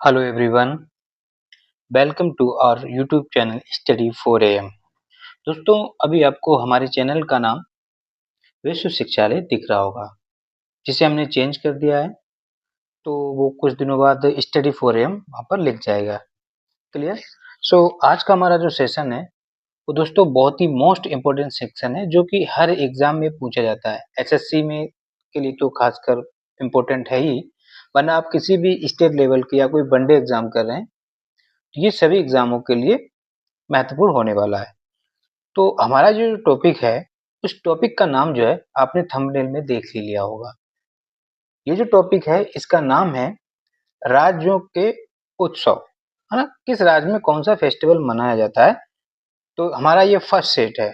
Hello everyone, welcome to our YouTube channel study 4 AM। दोस्तों अभी आपको हमारे चैनल का नाम विश्व शिक्षालय दिख रहा होगा, जिसे हमने चेंज कर दिया है। तो वो कुछ दिनों बाद स्टडी 4 AM वहाँ पर लिख जाएगा। क्लियर? आज का हमारा जो सेशन है वो दोस्तों बहुत ही मोस्ट इम्पोर्टेंट सेक्शन है, जो कि हर एग्जाम में पूछा जाता है। एसएससी में के लिए तो खासकर इम्पोर्टेंट है ही, वरना आप किसी भी स्टेट लेवल के या कोई वनडे एग्जाम कर रहे हैं तो ये सभी एग्जामों के लिए महत्वपूर्ण होने वाला है। तो हमारा जो टॉपिक है, उस टॉपिक का नाम जो है आपने थंबनेल में देख ही लिया होगा। ये जो टॉपिक है इसका नाम है राज्यों के उत्सव, है ना। किस राज्य में कौन सा फेस्टिवल मनाया जाता है। तो हमारा ये फर्स्ट सेट है,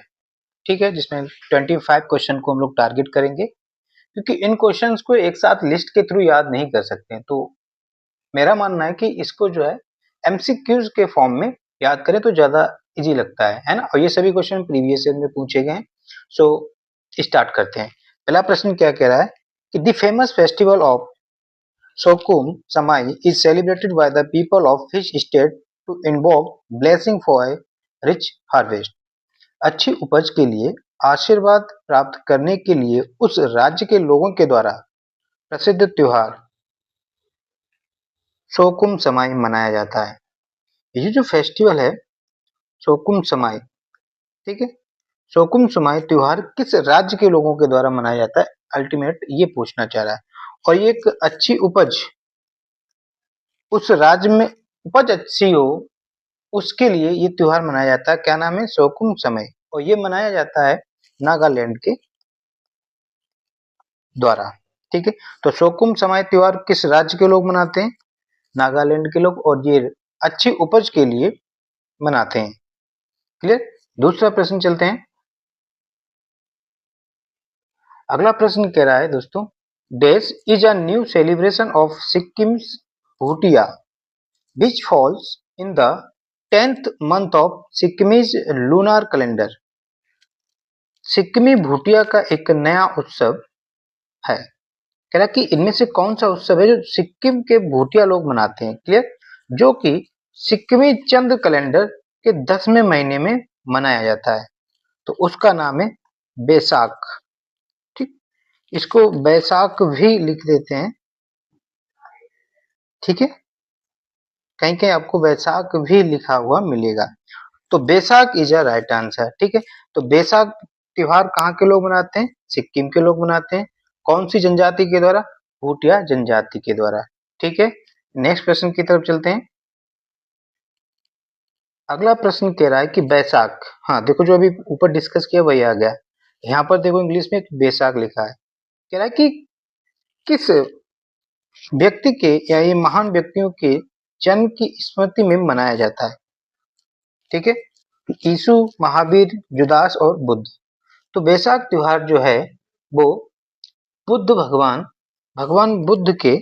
ठीक है, जिसमें 25 क्वेश्चन को हम लोग टारगेट करेंगे, क्योंकि इन क्वेश्चंस को एक साथ लिस्ट के थ्रू याद नहीं कर सकते। तो मेरा मानना है कि इसको जो है एमसीक्यूज के फॉर्म में याद करें तो ज्यादा इजी लगता है ना। और ये सभी क्वेश्चन प्रीवियस ईयर में पूछे गए हैं। सो स्टार्ट करते हैं। पहला प्रश्न क्या कह रहा है कि द फेमस फेस्टिवल ऑफ सोकुम समाई is celebrated by the people of which state to invoke blessing for a rich harvest. अच्छी उपज के लिए आशीर्वाद प्राप्त करने के लिए उस राज्य के लोगों के द्वारा प्रसिद्ध त्योहार सोकुम समाई मनाया जाता है। ये जो फेस्टिवल है सोकुम समाई, ठीक है, सोकुम समाई त्योहार किस राज्य के लोगों के द्वारा मनाया जाता है, अल्टीमेट ये पूछना चाह रहा है। और ये एक अच्छी उपज उस राज्य में उपज अच्छी हो उसके लिए ये त्योहार मनाया जाता है। क्या नाम है? सोकुम समय। और ये मनाया जाता है नागालैंड के द्वारा, ठीक है। तो सोकुम समय त्योहार किस राज्य के लोग मनाते हैं? नागालैंड के लोग। और ये अच्छी उपज के लिए मनाते हैं। क्लियर? दूसरा प्रश्न चलते हैं। अगला प्रश्न कह रहा है दोस्तों, days is a new celebration of Sikkim's Bhutia which falls in the 10th month of Sikkimese lunar calendar. Sikkimi Bhutia का एक नया उत्सव है। कह रहा कि इनमें से कौन सा उत्सव है जो सिक्किम के भूटिया लोग मनाते हैं। क्लियर? जो कि सिक्किमी चंद्र कैलेंडर के 10वें महीने में मनाया जाता है। तो उसका नाम है बैसाख। ठीक, इसको बैसाख भी लिख देते हैं, ठीक है। कहीं कहीं आपको बैसाख भी लिखा हुआ मिलेगा। तो बैसाख इज अ राइट आंसर, ठीक है। तो बैसाख त्योहार कहाँ के लोग मनाते हैं? सिक्किम के लोग मनाते हैं। कौन सी जनजाति के द्वारा? भूटिया जनजाति के द्वारा, ठीक है। नेक्स्ट प्रश्न की तरफ चलते हैं। अगला प्रश्न कह रहा है कि बैसाख, हाँ देखो जो अभी ऊपर डिस्कस किया वही आ गया। यहाँ पर देखो इंग्लिश में बैसाख लिखा है। कह रहा है कि किस व्यक्ति के या ये महान व्यक्तियों के जन्म की स्मृति में मनाया जाता है, ठीक है। यीशु, महावीर, जुदास और बुद्ध। तो बैसाख त्योहार जो है वो बुद्ध भगवान भगवान बुद्ध के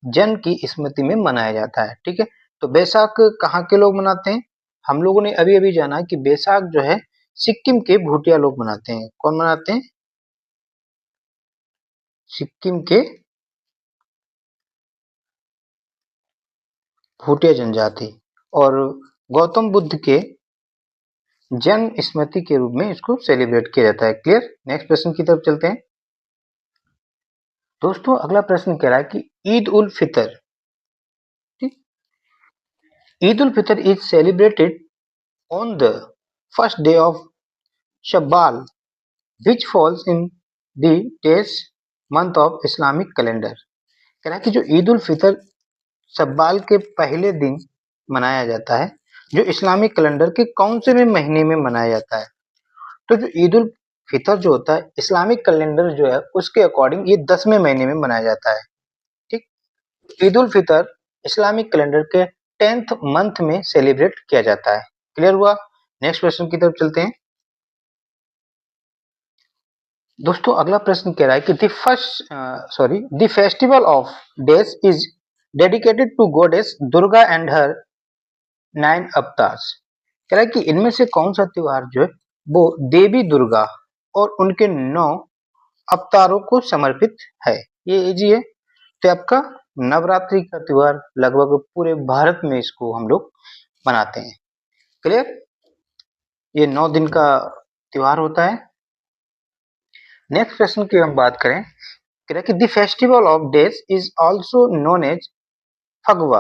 जन्म की स्मृति में मनाया जाता है, ठीक है। तो बैसाख कहाँ के लोग मनाते हैं? हम लोगों ने अभी अभी जाना कि बैसाख जो है सिक्किम के भूटिया लोग मनाते हैं। कौन मनाते हैं? सिक्किम के भूटिया जनजाति। और गौतम बुद्ध के जन्म स्मृति के रूप में इसको सेलिब्रेट किया जाता है। क्लियर? नेक्स्ट प्रश्न की तरफ चलते हैं। दोस्तों अगला प्रश्न कह रहा है कि Eid ul Fitr, Eid ul Fitr is celebrated on the first day of Shawwal which falls in the 10th month of Islamic calendar. कह रहा है कि जो ईद उल फितर शब्बाल के पहले दिन मनाया जाता है, जो इस्लामिक कैलेंडर के कौन से भी महीने में मनाया जाता है। तो जो ईद उल फितर जो होता है इस्लामिक कैलेंडर जो है उसके अकॉर्डिंग ये 10वें महीने में मनाया जाता है, ठीक। ईद उल फितर इस्लामिक कैलेंडर के 10th मंथ में सेलिब्रेट किया जाता है। क्लियर हुआ? नेक्स्ट प्रश्न की तरफ चलते हैं। दोस्तों अगला प्रश्न कह रहा है कि the festival of days is dedicated to goddess Durga and her 9 avatars. कह रहा है कि इनमें से कौन सा त्योहार जो है वो देवी दुर्गा और उनके 9 अवतारों को समर्पित है। ये इजी है। तो आपका नवरात्रि का त्योहार लगभग पूरे भारत में इसको हम लोग मनाते हैं। क्लियर? ये 9 दिन का त्योहार होता है। नेक्स्ट प्रश्न की हम बात करें कि the festival of days is also known as Phagwa.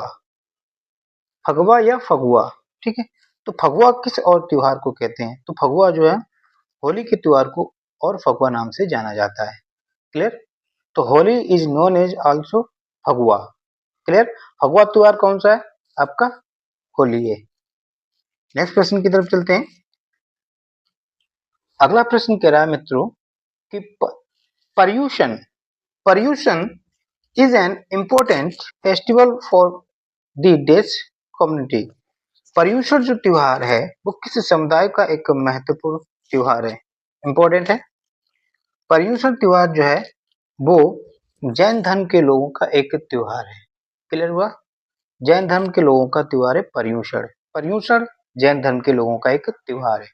Phagwa या फगुआ, ठीक है। तो फगुआ किस और त्योहार को कहते हैं? तो फगुआ जो है होली के त्योहार को और फगुआ नाम से जाना जाता है। क्लियर? तो Holi is known as also Phagua. Clear? Phagua त्योहार कौन सा है? आपका होली है। नेक्स्ट प्रश्न की तरफ चलते हैं। अगला प्रश्न कह रहा है मित्रों कि Paryushan Paryushan is an important festival for the डेच कम्युनिटी। पर्यूषण जो त्योहार है वो किस समुदाय का एक महत्वपूर्ण त्योहार है, इम्पोर्टेंट है। पर्यूषण त्योहार जो है वो जैन धर्म के लोगों का एक त्योहार है। क्लियर हुआ? जैन धर्म के लोगों का त्योहार है पर्यूषण। पर्यूषण जैन धर्म के लोगों का एक त्योहार है।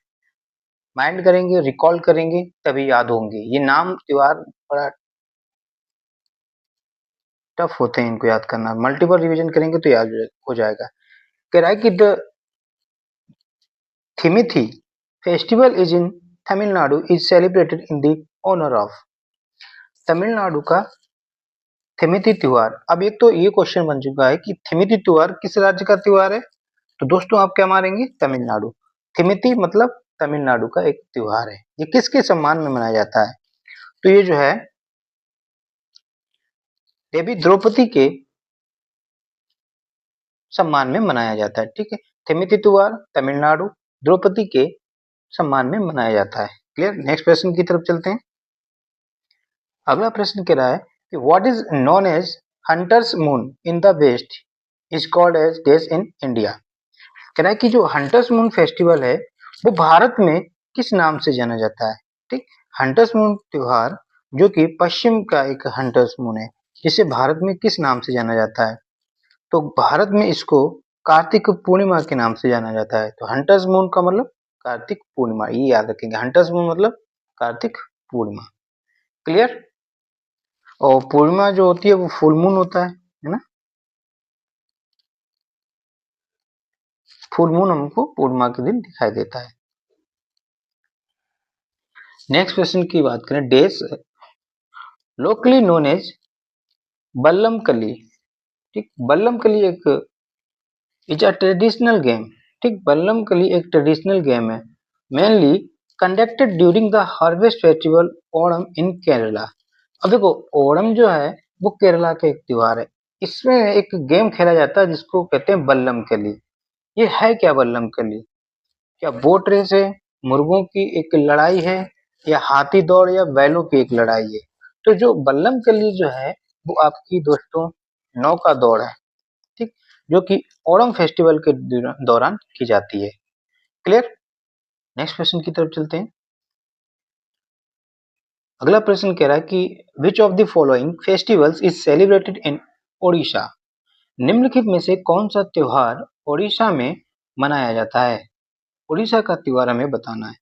माइंड करेंगे, रिकॉल करेंगे तभी याद होंगे। ये नाम त्योहार बड़ा टफ होते हैं इनको याद करना, मल्टीपल रिवीजन करेंगे तो याद हो जाएगा। कह रहा है कि the थिमिथी festival is in Tamil Nadu is celebrated in the honour of. Tamil Nadu का थिमिथी त्योहार। अब एक तो ये क्वेश्चन बन चुका है कि थिमिथी त्योहार किस राज्य का त्योहार है? तो दोस्तों आप क्या मारेंगे? तमिलनाडु। थिमिथी मतलब तमिलनाडु का एक त्योहार है। ये किसके सम्मान में मनाया जाता है? तो ये जो है देवी द्रौपदी के सम्मान में मनाया जाता है। ठीक है, थिमिथी त्योहार तमिलनाडु द्रौपदी के सम्मान में मनाया जाता है। क्लियर? नेक्स्ट प्रश्न की तरफ चलते हैं। अगला प्रश्न कह रहा है कि what is known as hunters moon in the west is called as days in India. कह रहा है कि जो हंटर्स मून फेस्टिवल है वो भारत में किस नाम से जाना जाता है? ठीक, हंटर्स मून त्योहार जो कि पश्चिम का एक हंटर्स मून है, जिसे भारत में किस नाम से जाना जाता है? तो भारत में इसको कार्तिक पूर्णिमा के नाम से जाना जाता है। तो हंटर्स मून का मतलब कार्तिक पूर्णिमा, ये याद रखेंगे। हंटर्स मून मतलब कार्तिक पूर्णिमा। क्लियर? और पूर्णिमा जो होती है वो फुल मून होता है ना। फुल मून हमको पूर्णिमा के दिन दिखाई देता है। नेक्स्ट क्वेश्चन की बात करें, डेज लोकली नोन एज बल्लम कली। ठीक, बल्लम कली एक इज अ ट्रेडिशनल गेम। ठीक, बल्लम कली एक ट्रेडिशनल गेम है mainly conducted during the harvest festival Onam in Kerala. अब देखो ओणम जो है वो केरला का एक त्योहार है। इसमें एक गेम खेला जाता है जिसको कहते हैं बल्लम कली। ये है क्या बल्लम कली? क्या बोट रेस है, मुर्गों की एक लड़ाई है, या हाथी दौड़ या बैलों की एक लड़ाई है? तो जो बल्लम कली जो है वो आपकी दोस्तों नौका दौड़ है। ठीक, जो कि ओणम फेस्टिवल के दौरान की जाती है। क्लियर? नेक्स्ट क्वेश्चन की तरफ चलते हैं। अगला प्रश्न कह रहा है कि विच of the following festivals is celebrated इन ओडिशा। निम्नलिखित में से कौन सा त्योहार ओडिशा में मनाया जाता है? ओडिशा का त्योहार हमें बताना है।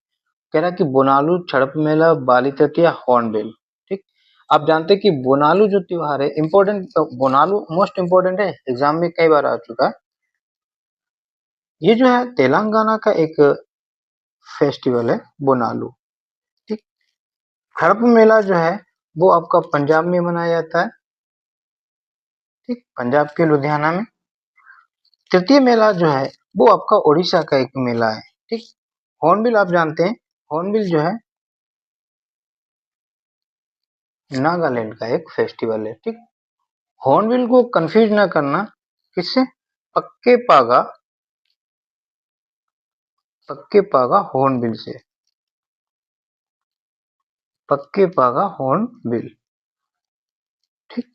कह रहा है कि बोनालू, छड़प मेला, बाली तृतीया, हॉर्नबिल। ठीक, आप जानते हैं कि बोनालू जो त्योहार है इंपॉर्टेंट, बोनालू मोस्ट इंपॉर्टेंट है, एग्जाम में कई बार आ चुका है। ये जो है तेलंगाना का एक फेस्टिवल है बोनालू। ठीक, हड़प मेला जो है वो आपका पंजाब में मनाया जाता है। ठीक, पंजाब के लुधियाना में। तृतीय मेला जो है वो आपका उड़ीसा का एक मेला है। ठीक, हॉर्नबिल आप जानते हैं, हॉर्नबिल जो है नागालैंड का एक फेस्टिवल है। ठीक, हॉर्नबिल को कंफ्यूज ना करना किससे? पक्के पागा, पक्के पागा हॉर्नबिल से। पक्के पागा हॉर्नबिल। ठीक,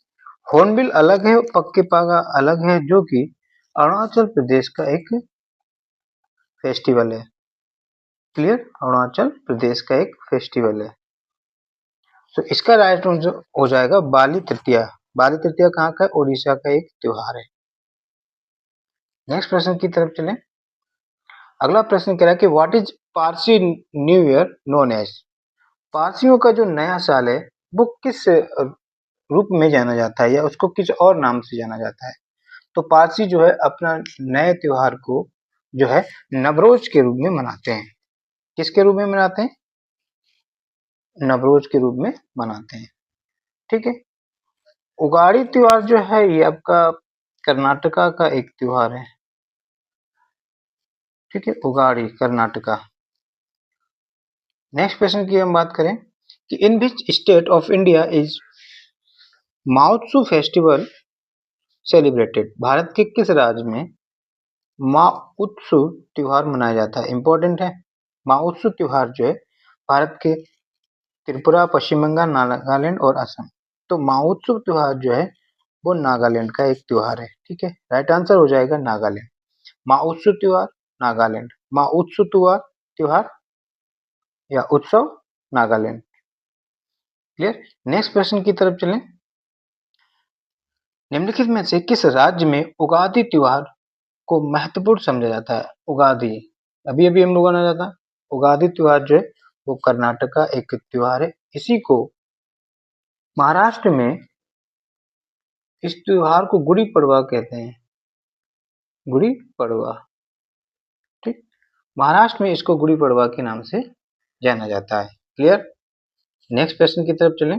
हॉर्नबिल अलग है, पक्के पागा अलग है, जो कि अरुणाचल प्रदेश का एक फेस्टिवल है। क्लियर? अरुणाचल प्रदेश का एक फेस्टिवल है। तो इसका राइट आंसर हो जाएगा बाली तृतीया। बाली तृतीया कहाँ का है? उड़ीसा का एक त्योहार है। नेक्स्ट प्रश्न की तरफ चलें। अगला प्रश्न कह रहा है कि what is Parsi new year known as. पारसियों का जो नया साल है वो किस रूप में जाना जाता है या उसको किसी और नाम से जाना जाता है। तो पारसी जो है अपना नए त्योहार को जो है नवरोज के रूप में मनाते हैं। किसके रूप में मनाते हैं? नवरोज के रूप में मनाते हैं। ठीक है। उगाड़ी त्योहार जो है ये आपका कर्नाटका का एक त्योहार है। ठीक है, उगाड़ी कर्नाटका। नेक्स्ट क्वेश्चन की हम बात करें कि in which state of India is Moatsu festival celebrated? Bharat के किस राज्य में माओत्सु त्योहार मनाया जाता है? इंपॉर्टेंट है। माओत्सु त्योहार जो है भारत के त्रिपुरा, पश्चिम बंगाल, नागालैंड और असम। तो माओत्सु त्योहार जो है वो नागालैंड का एक त्योहार है। ठीक है, राइट आंसर हो जाएगा नागालैंड। माओत्सु त्योहार नागालैंड, माओत्सु त्योहार त्योहार या उत्सव नागालैंड। क्लियर। नेक्स्ट क्वेश्चन की तरफ चलें। निम्नलिखित में से किस राज्य में उगादी त्योहार को महत्वपूर्ण समझा जाता है? उगादी अभी अभी हम लोगों ने जाना था। उगादी त्योहार जो है वो कर्नाटक का एक त्योहार है। इसी को महाराष्ट्र में इस त्योहार को गुड़ी पड़वा कहते हैं। गुड़ी पड़वा। ठीक, महाराष्ट्र में इसको गुड़ी पड़वा के नाम से जाना जाता है। क्लियर। नेक्स्ट प्रश्न की तरफ चलें।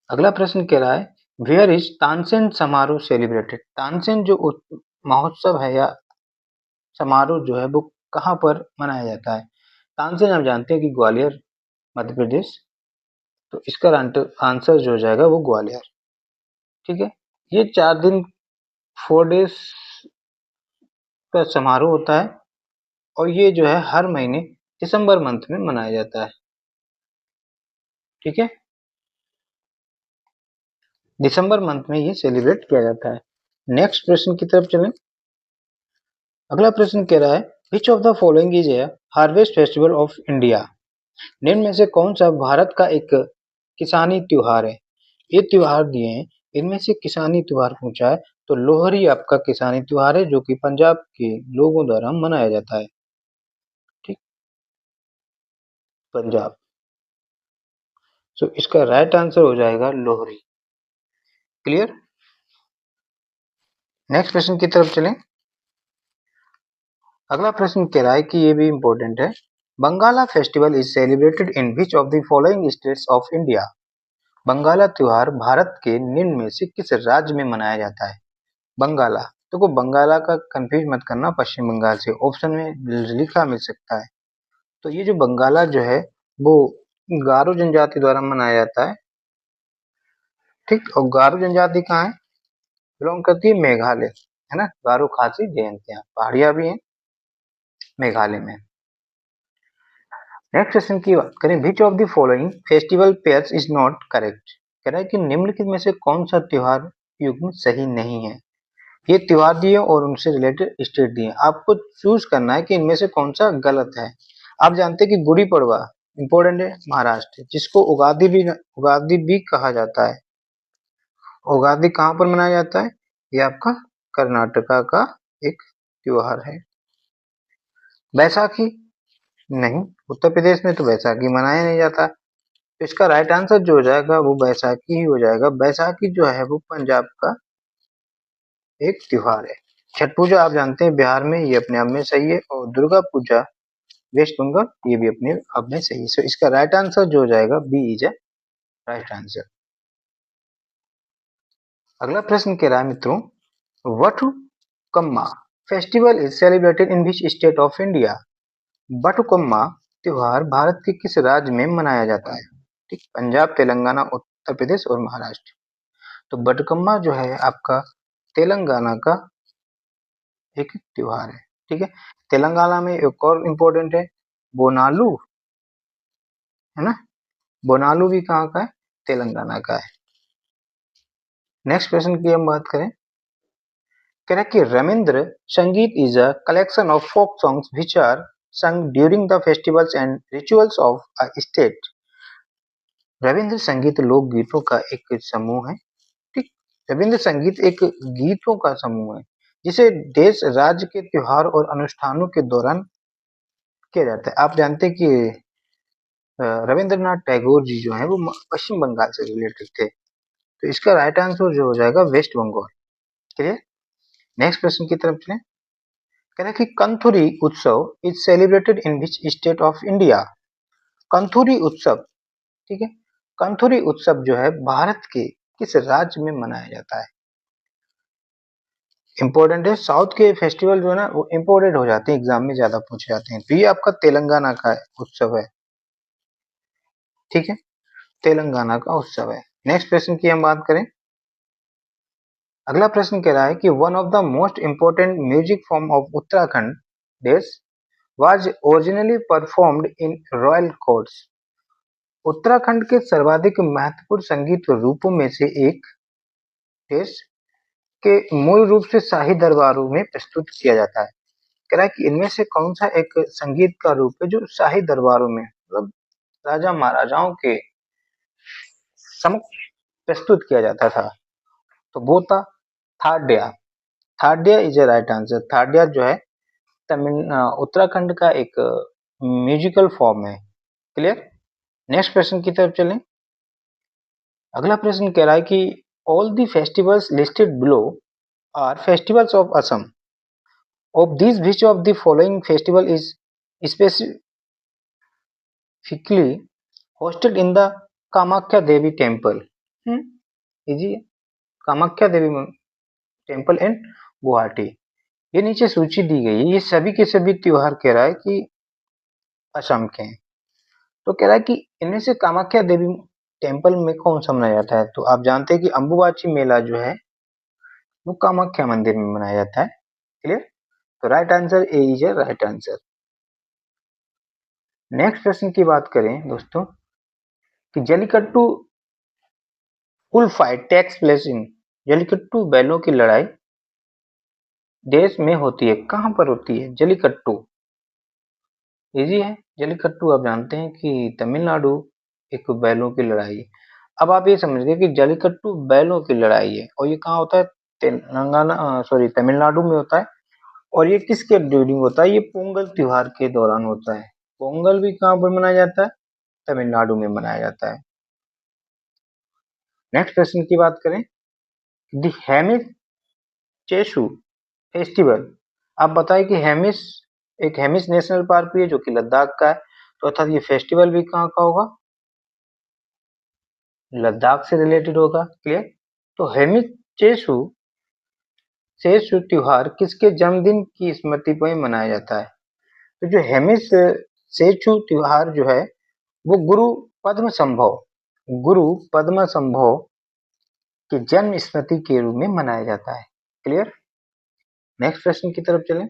अगला प्रश्न कह रहा है वेयर इज तानसेन समारोह सेलिब्रेटेड? तानसेन जो महोत्सव है या समारोह जो है वो कहाँ पर मनाया जाता है? तानसेन आप जानते हैं कि ग्वालियर, मध्य प्रदेश। तो इसका आंसर जो हो जाएगा वो ग्वालियर। ठीक है, ये 4 दिन 4 डेज का समारोह होता है और ये जो है हर महीने दिसंबर मंथ में मनाया जाता है। ठीक है, दिसंबर मंथ में ये सेलिब्रेट किया जाता है। नेक्स्ट प्रश्न की तरफ चलें। अगला प्रश्न कह रहा है विच of the following is a harvest festival of India? निम्न में से कौन सा भारत का एक किसानी त्योहार है? ये त्योहार दिए हैं, इनमें से किसानी त्योहार पूछा है तो लोहरी आपका किसानी त्योहार है जो कि पंजाब के लोगों द्वारा मनाया जाता है। ठीक, पंजाब। सो इसका राइट आंसर हो जाएगा लोहरी। क्लियर। नेक्स्ट प्रश्न की तरफ चलें। अगला प्रश्न कह रहा है कि ये भी इंपॉर्टेंट है। Wangala festival is celebrated in which of the following states of India? Wangala त्योहार भारत के निम्न में से किस राज्य में मनाया जाता है? बंगाला, तो बंगाला का कंफ्यूज मत करना पश्चिम बंगाल से, ऑप्शन में लिखा मिल सकता है। तो ये जो बंगाला जो है वो गारो जनजाति द्वारा मनाया जाता है। ठीक, और गारो जनजाति कहाँ है? बिलोंग करती है मेघालय, है ना। गारो, खासी, जयंतिया पहाड़ियां भी हैं मेघालय में। नेक्स्ट क्वेश्चन की बात करें विच of the following festival pairs is not correct? कह रहा है कि निम्नलिखित में से कौन सा त्योहार युग्म सही नहीं है? ये त्योहार दिए और उनसे रिलेटेड स्टेट दिए, आपको चूज करना है कि इनमें से कौन सा गलत है। आप जानते हैं कि गुड़ी पड़वा इंपॉर्टेंट है, महाराष्ट्र, जिसको उगादी भी कहा जाता है। उगादी कहाँ पर मनाया जाता है? ये आपका कर्नाटका का एक त्योहार है। बैसाखी नहीं, उत्तर प्रदेश में तो बैसाखी मनाया नहीं जाता। तो इसका राइट आंसर जो हो जाएगा वो बैसाखी ही हो जाएगा। बैसाखी जो है वो पंजाब का एक त्योहार है। छठ पूजा आप जानते हैं बिहार में, ये अपने आप में सही है। और दुर्गा पूजा वेस्ट बंगाल, ये भी अपने आप में सही है। सो इसका राइट आंसर जो हो जाएगा B is A right answer. अगला प्रश्न कह रहा है मित्रों Bathukamma festival is celebrated in which state of India? Bathukamma त्योहार भारत के किस राज्य में मनाया जाता है? ठीक, पंजाब, तेलंगाना, उत्तर प्रदेश और महाराष्ट्र। तो बटुकम्मा जो है आपका तेलंगाना का एक त्योहार है। ठीक है, तेलंगाना में एक और इम्पोर्टेंट है बोनालू, है ना। बोनालू भी कहाँ का है? तेलंगाना का है। नेक्स्ट क्वेश्चन की हम बात करें, कह रहा है कि Rabindra Sangeet is a collection of folk songs which are sung during the festivals and rituals of a state. Rabindra Sangeet लोकगीतों का एक समूह है। ठीक, रविंद्र संगीत एक गीतों का समूह है जिसे देश राज्य के त्योहार और अनुष्ठानों के दौरान किया जाता है। आप जानते हैं कि रविंद्रनाथ टैगोर जी जो है वो पश्चिम बंगाल से रिलेटेड थे। तो इसका राइट आंसर जो हो जाएगा West Bengal. Clear. Next question की तरफ चलें। कह रहा है कि कंथुरी उत्सव is celebrated in which state of India. Kanthuri उत्सव, ठीक है, कंथुरी उत्सव जो है भारत के किस राज्य में मनाया जाता है। इंपॉर्टेंट है, साउथ के फेस्टिवल जो है ना वो इंपोर्टेड हो जाते हैं, एग्जाम में ज्यादा पूछे जाते हैं। तो ये आपका तेलंगाना का उत्सव है, ठीक है, तेलंगाना का उत्सव है। नेक्स्ट प्रश्न की हम बात करें। अगला प्रश्न कह रहा है कि one of the most important music form of Uttarakhand this was originally performed in royal courts. Uttarakhand के सर्वाधिक महत्वपूर्ण संगीत रूपों में से एक देश के मूल रूप से शाही दरबारों में प्रस्तुत किया जाता है। कह रहा है कि इनमें से कौन सा एक संगीत का रूप है जो शाही दरबारों में, मतलब राजा महाराजाओं के समक्ष प्रस्तुत किया जाता था। तो वो था थाड्या। थाड्या इज ए राइट आंसर। थाड्या जो है उत्तराखंड का एक म्यूजिकल फॉर्म है। क्लियर। नेक्स्ट प्रश्न की तरफ चलें। अगला प्रश्न कह रहा है कि all the festivals listed below are festivals of Assam. Of this which of the following festival is specifically hosted in the Kamakhya Devi temple. Easy, Kamakhya Devi temple in Guwahati. ये नीचे सूची दी गई है, ये सभी के सभी त्योहार कह रहा है कि असम के हैं। तो कह रहा है कि इनमें से कामाख्या देवी टेम्पल में कौन सा मनाया जाता है। तो आप जानते हैं कि अंबुबाची मेला जो है वो कामाख्या मंदिर में मनाया जाता है। क्लियर। तो right answer A is A right answer. Next प्रश्न की बात करें दोस्तों कि Jallikattu bull fight takes place in. Jallikattu बैलों की लड़ाई देश में होती है, कहां पर होती है जल्लीकट्टू। इजी है, जल्लीकट्टू आप जानते हैं कि तमिलनाडु एक बैलों की लड़ाई है। अब आप ये समझिए कि जल्लीकट्टू बैलों की लड़ाई है और ये कहाँ होता है, तेलंगाना सॉरी तमिलनाडु में होता है। और ये किसके ड्यूरिंग होता है, ये पोंगल त्योहार के दौरान होता है। पोंगल भी कहाँ पर मनाया जाता है, तमिलनाडु में मनाया जाता है। नेक्स्ट प्रश्न की बात करें। The Hemis Tsechu festival. आप बताएं कि हेमिस, एक हेमिस नेशनल पार्क भी है जो कि लद्दाख का है। तो अर्थात ये फेस्टिवल भी कहाँ का होगा, लद्दाख से रिलेटेड होगा। क्लियर। तो हेमिस चेशु शेषु त्योहार किसके जन्मदिन की स्मृति पर मनाया जाता है। तो जो हेमिस शेषु त्योहार जो है वो गुरु पद्म संभव के जन्म स्मृति के रूप में मनाया जाता है। क्लियर। नेक्स्ट प्रश्न की तरफ चलें।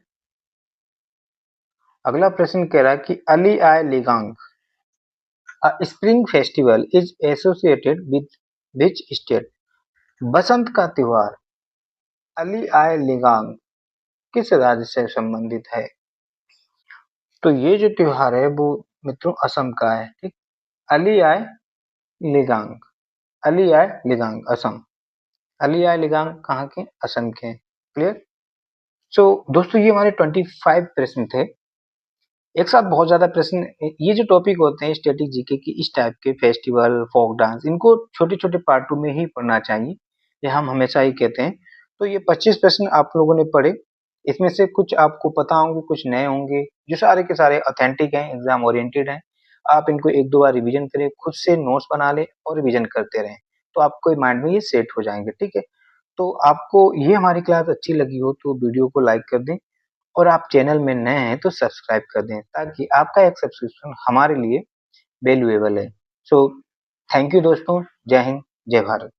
अगला प्रश्न कह रहा है कि Ali Aye Ligang spring festival is associated with which state. बसंत का त्योहार अली आई लिगांग किस राज्य से संबंधित है। तो ये जो त्योहार है वो मित्रों असम का है। ठीक। अली आई लिगांग, अली आई लिगांग असम, अली आई लिगांग कहाँ के, असम के। क्लियर। सो दोस्तों ये हमारे 25 प्रश्न थे। एक साथ बहुत ज्यादा प्रश्न, ये जो टॉपिक होते हैं स्टैटिक जीके की, इस टाइप के फेस्टिवल फोक डांस, इनको छोटे छोटे पार्टों में ही पढ़ना चाहिए, ये हम हमेशा ही कहते हैं। तो ये 25 प्रश्न आप लोगों ने पढ़े, इसमें से कुछ आपको पता होंगे, कुछ नए होंगे, जो सारे के सारे ऑथेंटिक हैं, एग्जाम ओरिएंटेड हैं। आप इनको एक दो बार रिवीजन करें, खुद से नोट्स बना लें और रिवीजन करते रहें, तो आपको माइंड में ये सेट हो जाएंगे। ठीक है। तो आपको ये हमारी क्लास अच्छी लगी हो तो वीडियो को लाइक कर दें, और आप चैनल में नए हैं तो सब्सक्राइब कर दें, ताकि आपका एक सब्सक्रिप्शन हमारे लिए वैल्यूएबल है। सो थैंक यू दोस्तों, जय हिंद, जय भारत।